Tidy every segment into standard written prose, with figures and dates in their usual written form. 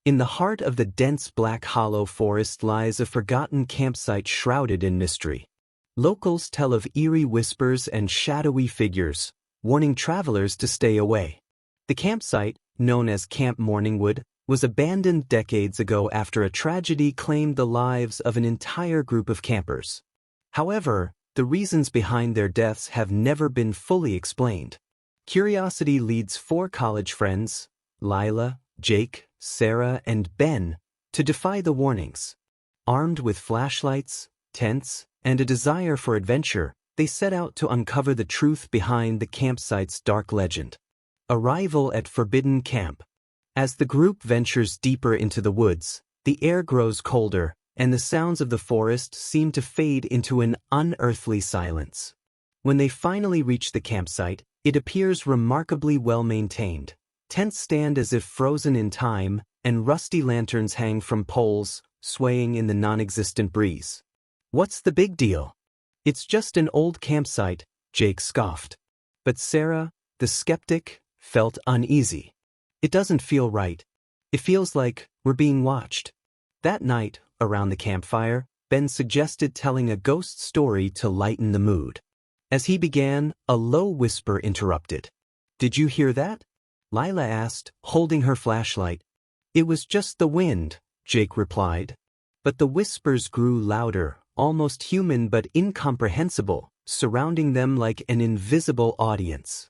In the heart of the dense Black Hollow forest lies a forgotten campsite shrouded in mystery. Locals tell of eerie whispers and shadowy figures, warning travelers to stay away. The campsite, known as Camp Mourningwood, was abandoned decades ago after a tragedy claimed the lives of an entire group of campers. However, the reasons behind their deaths have never been fully explained. Curiosity leads 4 college friends, Lila, Jake, Sarah, and Ben, to defy the warnings. Armed with flashlights, tents, and a desire for adventure, they set out to uncover the truth behind the campsite's dark legend. Arrival at Forbidden Camp. As the group ventures deeper into the woods, the air grows colder, and the sounds of the forest seem to fade into an unearthly silence. When they finally reach the campsite, it appears remarkably well-maintained. Tents stand as if frozen in time, and rusty lanterns hang from poles, swaying in the non-existent breeze. "What's the big deal? It's just an old campsite," Jake scoffed. But Sarah, the skeptic, felt uneasy. "It doesn't feel right. It feels like we're being watched." That night, around the campfire, Ben suggested telling a ghost story to lighten the mood. As he began, a low whisper interrupted. "Did you hear that?" Lila asked, holding her flashlight. "It was just the wind," Jake replied. But the whispers grew louder, almost human but incomprehensible, surrounding them like an invisible audience.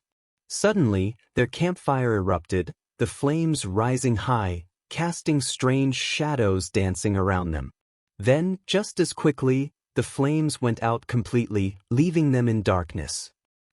Suddenly, their campfire erupted, the flames rising high, casting strange shadows dancing around them. Then, just as quickly, the flames went out completely, leaving them in darkness.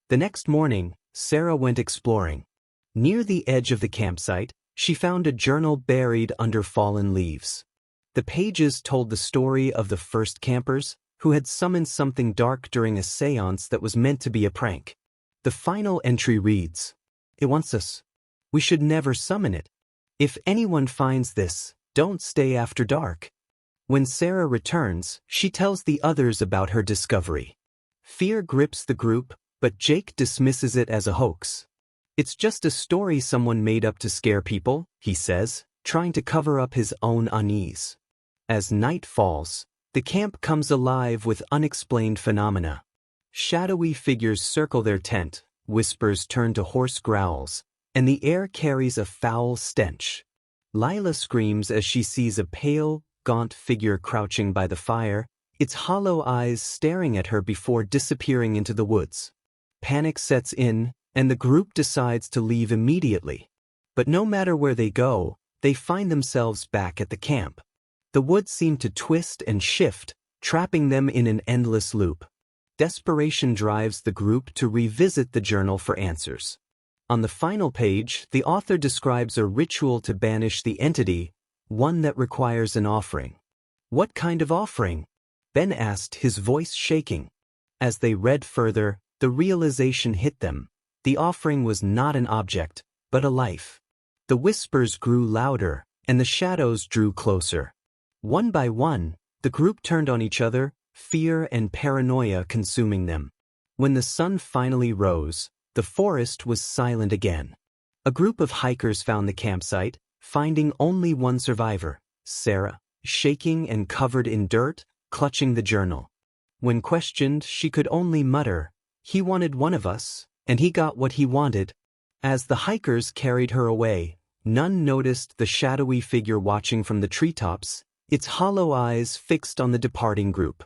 The next morning, Sarah went exploring. Near the edge of the campsite, she found a journal buried under fallen leaves. The pages told the story of the first campers, who had summoned something dark during a seance that was meant to be a prank. The final entry reads, "It wants us. We should never summon it. If anyone finds this, don't stay after dark." When Sarah returns, she tells the others about her discovery. Fear grips the group, but Jake dismisses it as a hoax. "It's just a story someone made up to scare people," he says, trying to cover up his own unease. As night falls, the camp comes alive with unexplained phenomena. Shadowy figures circle their tent, whispers turn to hoarse growls, and the air carries a foul stench. Lila screams as she sees a pale, gaunt figure crouching by the fire, its hollow eyes staring at her before disappearing into the woods. Panic sets in, and the group decides to leave immediately. But no matter where they go, they find themselves back at the camp. The woods seem to twist and shift, trapping them in an endless loop. Desperation drives the group to revisit the journal for answers. On the final page, the author describes a ritual to banish the entity, one that requires an offering. "What kind of offering?" Ben asked, his voice shaking. As they read further, the realization hit them. The offering was not an object, but a life. The whispers grew louder, and the shadows drew closer. One by one, the group turned on each other, fear and paranoia consuming them. When the sun finally rose, the forest was silent again. A group of hikers found the campsite, finding only one survivor, Sarah, shaking and covered in dirt, clutching the journal. When questioned, she could only mutter, "He wanted one of us, and he got what he wanted." As the hikers carried her away, none noticed the shadowy figure watching from the treetops, its hollow eyes fixed on the departing group.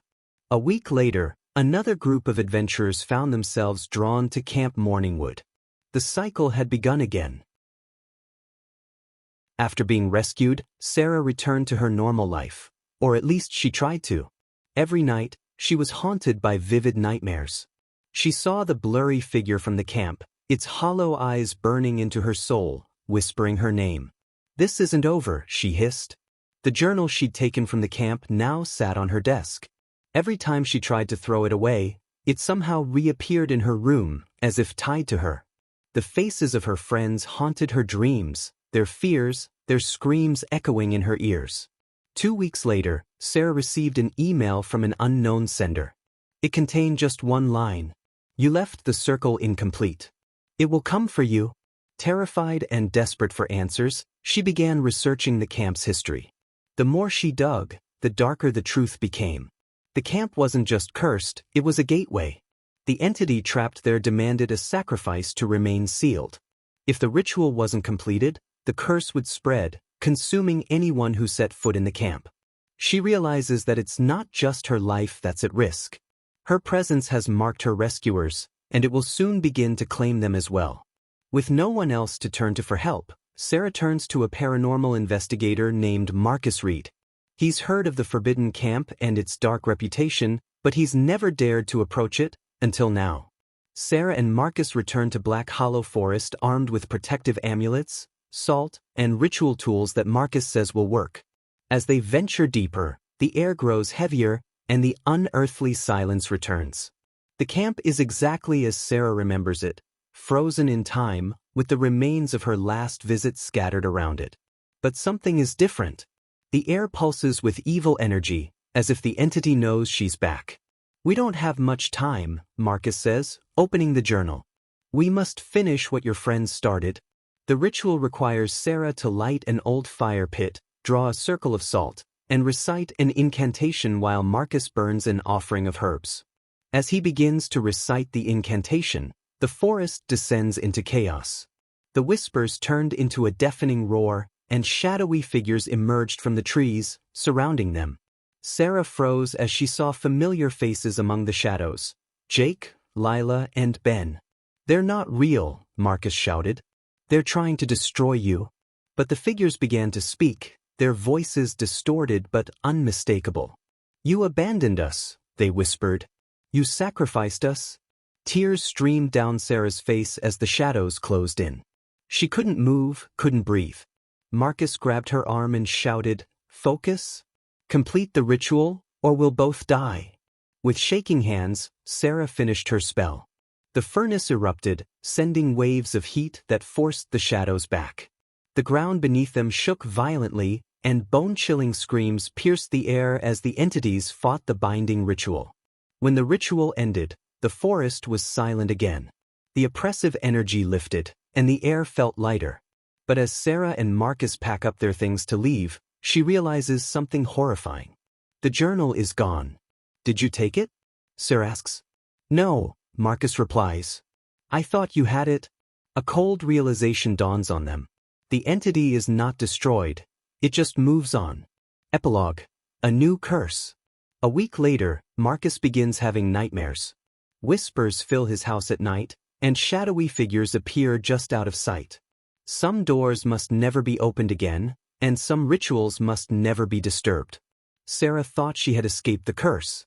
A week later, another group of adventurers found themselves drawn to Camp Mourningwood. The cycle had begun again. After being rescued, Sarah returned to her normal life, or at least she tried to. Every night, she was haunted by vivid nightmares. She saw the blurry figure from the camp, its hollow eyes burning into her soul, whispering her name. "This isn't over," she hissed. The journal she'd taken from the camp now sat on her desk. Every time she tried to throw it away, it somehow reappeared in her room, as if tied to her. The faces of her friends haunted her dreams, their fears, their screams echoing in her ears. 2 weeks later, Sarah received an email from an unknown sender. It contained just one line. "You left the circle incomplete. It will come for you." Terrified and desperate for answers, she began researching the camp's history. The more she dug, the darker the truth became. The camp wasn't just cursed, it was a gateway. The entity trapped there demanded a sacrifice to remain sealed. If the ritual wasn't completed, the curse would spread, consuming anyone who set foot in the camp. She realizes that it's not just her life that's at risk. Her presence has marked her rescuers, and it will soon begin to claim them as well. With no one else to turn to for help, Sarah turns to a paranormal investigator named Marcus Reed. He's heard of the forbidden camp and its dark reputation, but he's never dared to approach it, until now. Sarah and Marcus return to Black Hollow Forest armed with protective amulets, salt, and ritual tools that Marcus says will work. As they venture deeper, the air grows heavier, and the unearthly silence returns. The camp is exactly as Sarah remembers it, frozen in time, with the remains of her last visit scattered around it. But something is different. The air pulses with evil energy, as if the entity knows she's back. "We don't have much time," Marcus says, opening the journal. "We must finish what your friends started." The ritual requires Sarah to light an old fire pit, draw a circle of salt, and recite an incantation while Marcus burns an offering of herbs. As he begins to recite the incantation, the forest descends into chaos. The whispers turned into a deafening roar, and shadowy figures emerged from the trees, surrounding them. Sarah froze as she saw familiar faces among the shadows: Jake, Lila, and Ben. "They're not real," Marcus shouted. "They're trying to destroy you." But the figures began to speak, their voices distorted but unmistakable. "You abandoned us," they whispered. "You sacrificed us." Tears streamed down Sarah's face as the shadows closed in. She couldn't move, couldn't breathe. Marcus grabbed her arm and shouted, "Focus? Complete the ritual, or we'll both die." With shaking hands, Sarah finished her spell. The furnace erupted, sending waves of heat that forced the shadows back. The ground beneath them shook violently, and bone-chilling screams pierced the air as the entities fought the binding ritual. When the ritual ended, the forest was silent again. The oppressive energy lifted, and the air felt lighter. But as Sarah and Marcus pack up their things to leave, she realizes something horrifying. The journal is gone. "Did you take it?" Sarah asks. "No," Marcus replies. "I thought you had it." A cold realization dawns on them. The entity is not destroyed, it just moves on. Epilogue: a new curse. A week later, Marcus begins having nightmares. Whispers fill his house at night, and shadowy figures appear just out of sight. Some doors must never be opened again, and some rituals must never be disturbed. Sarah thought she had escaped the curse.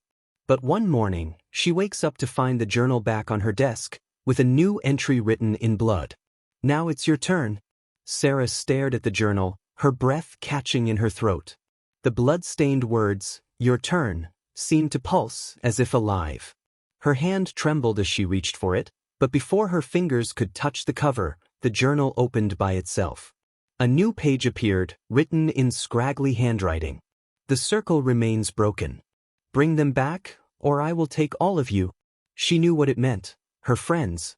But one morning, she wakes up to find the journal back on her desk, with a new entry written in blood. "Now it's your turn." Sarah stared at the journal, her breath catching in her throat. The blood-stained words, "Your turn," seemed to pulse as if alive. Her hand trembled as she reached for it, but before her fingers could touch the cover, the journal opened by itself. A new page appeared, written in scraggly handwriting. "The circle remains broken. Bring them back, or I will take all of you." She knew what it meant. Her friends,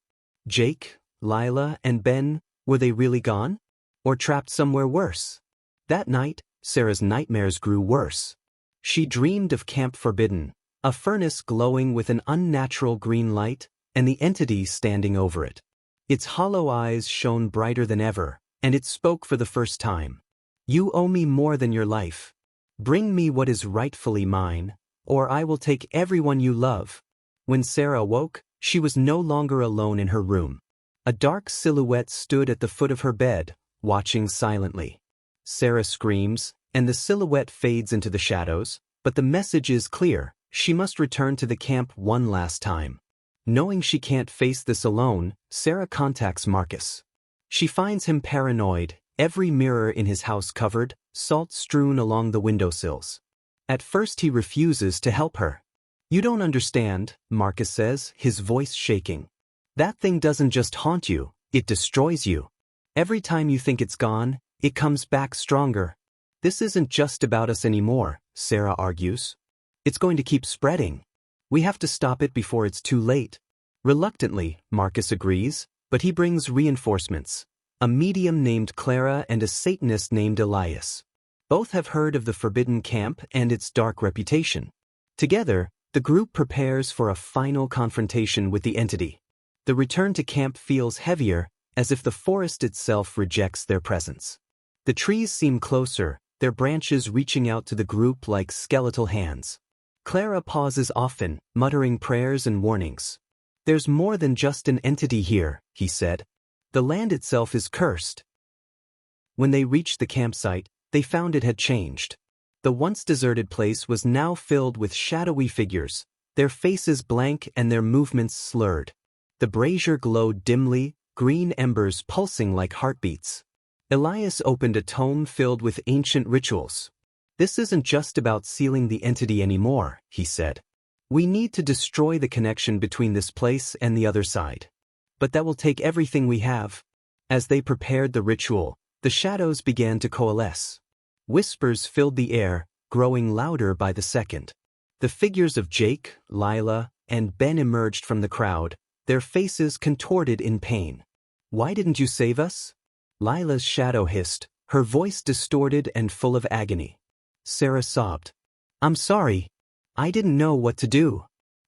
Jake, Lila, and Ben, were they really gone? Or trapped somewhere worse? That night, Sarah's nightmares grew worse. She dreamed of Camp Forbidden, a furnace glowing with an unnatural green light, and the entity standing over it. Its hollow eyes shone brighter than ever, and it spoke for the first time. "You owe me more than your life. Bring me what is rightfully mine, or I will take everyone you love." When Sarah awoke, she was no longer alone in her room. A dark silhouette stood at the foot of her bed, watching silently. Sarah screams, and the silhouette fades into the shadows, but the message is clear: she must return to the camp one last time. Knowing she can't face this alone, Sarah contacts Marcus. She finds him paranoid, every mirror in his house covered, salt strewn along the windowsills. At first he refuses to help her. "You don't understand," Marcus says, his voice shaking. "That thing doesn't just haunt you, it destroys you. Every time you think it's gone, it comes back stronger." "This isn't just about us anymore," Sarah argues. "It's going to keep spreading. We have to stop it before it's too late." Reluctantly, Marcus agrees, but he brings reinforcements. a medium named Clara and a Satanist named Elias. Both have heard of the forbidden camp and its dark reputation. Together, the group prepares for a final confrontation with the entity. The return to camp feels heavier, as if the forest itself rejects their presence. The trees seem closer, their branches reaching out to the group like skeletal hands. Clara pauses often, muttering prayers and warnings. "There's more than just an entity here," he said. "The land itself is cursed." When they reached the campsite, they found it had changed. The once deserted place was now filled with shadowy figures, their faces blank and their movements slurred. The brazier glowed dimly, green embers pulsing like heartbeats. Elias opened a tome filled with ancient rituals. "This isn't just about sealing the entity anymore," he said. "We need to destroy the connection between this place and the other side. But that will take everything we have." As they prepared the ritual, the shadows began to coalesce. Whispers filled the air, growing louder by the second. The figures of Jake, Lila, and Ben emerged from the crowd, their faces contorted in pain. "Why didn't you save us?" Lila's shadow hissed, her voice distorted and full of agony. Sarah sobbed. "I'm sorry. I didn't know what to do."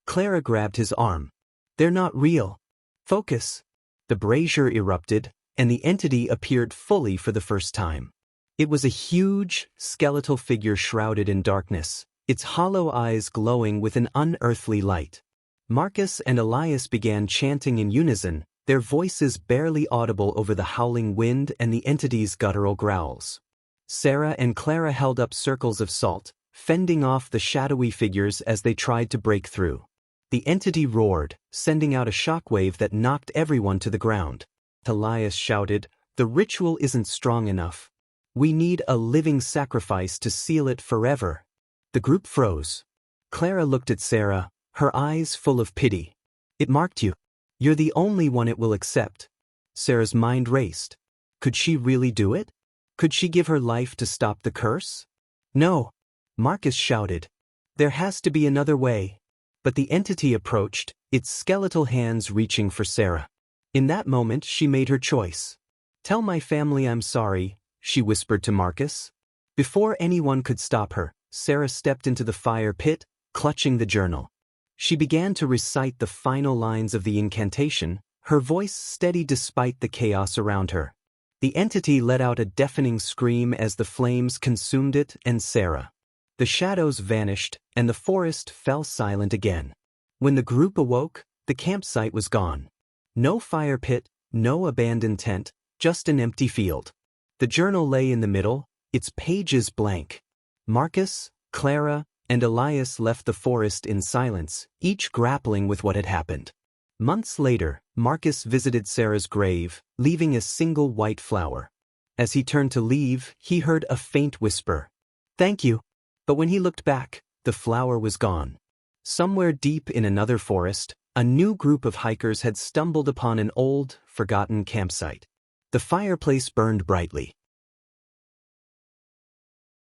Clara grabbed his arm. "They're not real. Focus." The brazier erupted, and the entity appeared fully for the first time. It was a huge, skeletal figure shrouded in darkness, its hollow eyes glowing with an unearthly light. Marcus and Elias began chanting in unison, their voices barely audible over the howling wind and the entity's guttural growls. Sarah and Clara held up circles of salt, fending off the shadowy figures as they tried to break through. The entity roared, sending out a shockwave that knocked everyone to the ground. Elias shouted, "The ritual isn't strong enough. We need a living sacrifice to seal it forever." The group froze. Clara looked at Sarah, her eyes full of pity. "It marked you. You're the only one it will accept." Sarah's mind raced. Could she really do it? Could she give her life to stop the curse? "No," Marcus shouted. "There has to be another way." But the entity approached, its skeletal hands reaching for Sarah. In that moment she made her choice. "Tell my family I'm sorry," she whispered to Marcus. Before anyone could stop her, Sarah stepped into the fire pit, clutching the journal. She began to recite the final lines of the incantation, her voice steady despite the chaos around her. The entity let out a deafening scream as the flames consumed it and Sarah. The shadows vanished, and the forest fell silent again. When the group awoke, the campsite was gone. No fire pit, no abandoned tent, just an empty field. The journal lay in the middle, its pages blank. Marcus, Clara, and Elias left the forest in silence, each grappling with what had happened. Months later, Marcus visited Sarah's grave, leaving a single white flower. As he turned to leave, he heard a faint whisper, "Thank you." But when he looked back, the flower was gone. Somewhere deep in another forest, a new group of hikers had stumbled upon an old, forgotten campsite. The fireplace burned brightly.